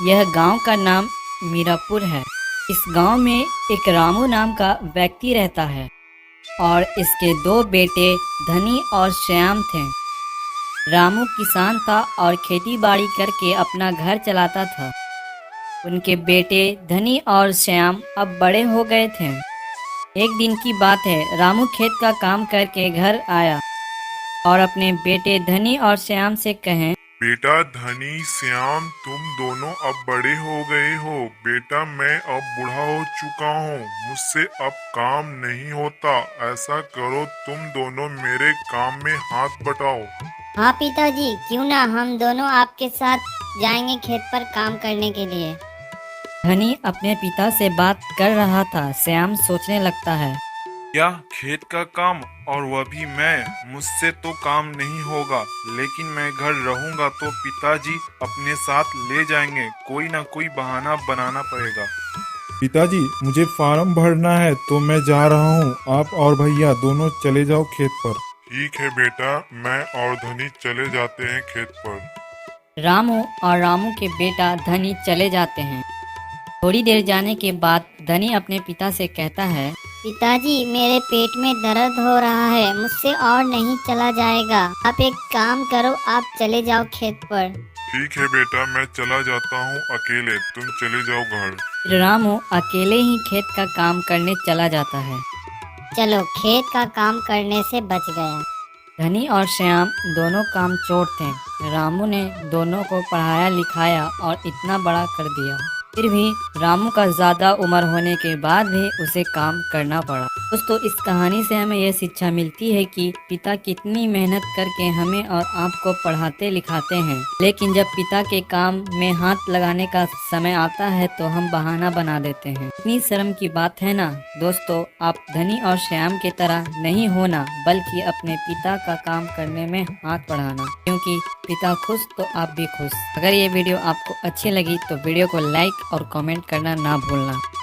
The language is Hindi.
यह गांव का नाम मीरापुर है। इस गांव में एक रामू नाम का व्यक्ति रहता है और इसके दो बेटे धनी और श्याम थे। रामू किसान था और खेती बाड़ी करके अपना घर चलाता था। उनके बेटे धनी और श्याम अब बड़े हो गए थे। एक दिन की बात है, रामू खेत का काम करके घर आया और अपने बेटे धनी और श्याम से कहे, बेटा धनी श्याम, तुम दोनों अब बड़े हो गए हो। बेटा मैं अब बूढ़ा हो चुका हूँ, मुझसे अब काम नहीं होता। ऐसा करो, तुम दोनों मेरे काम में हाथ बटाओ। हाँ पिताजी, क्यों ना हम दोनों आपके साथ जाएंगे खेत पर काम करने के लिए। धनी अपने पिता से बात कर रहा था। श्याम सोचने लगता है, क्या खेत का काम, और वह भी मैं? मुझसे तो काम नहीं होगा, लेकिन मैं घर रहूंगा तो पिताजी अपने साथ ले जाएंगे। कोई ना कोई बहाना बनाना पड़ेगा। पिताजी मुझे फार्म भरना है तो मैं जा रहा हूँ। आप और भैया दोनों चले जाओ खेत पर। ठीक है बेटा, मैं और धनी चले जाते हैं खेत पर। रामू और रामू के बेटा धनी चले जाते हैं। थोड़ी देर जाने के बाद धनी अपने पिता से कहता है, पिताजी मेरे पेट में दर्द हो रहा है, मुझसे और नहीं चला जाएगा। आप एक काम करो, आप चले जाओ खेत पर। ठीक है बेटा, मैं चला जाता हूँ अकेले, तुम चले जाओ घर। फिर रामू अकेले ही खेत का काम करने चला जाता है। चलो, खेत का काम करने से बच गया। धनी और श्याम दोनों काम चोर थे। रामू ने दोनों को पढ़ाया लिखाया और इतना बड़ा कर दिया। फिर भी रामू का ज्यादा उम्र होने के बाद भी उसे काम करना पड़ा। दोस्तों, इस कहानी से हमें यह शिक्षा मिलती है कि पिता कितनी मेहनत करके हमें और आपको पढ़ाते लिखाते हैं, लेकिन जब पिता के काम में हाथ लगाने का समय आता है तो हम बहाना बना देते हैं। इतनी शर्म की बात है ना। दोस्तों, आप धनी और श्याम की तरह नहीं होना, बल्कि अपने पिता का काम करने में हाथ बढ़ाना, क्योंकि पिता खुश तो आप भी खुश। अगर ये वीडियो आपको अच्छी लगी तो वीडियो को लाइक और कमेंट करना ना भूलना।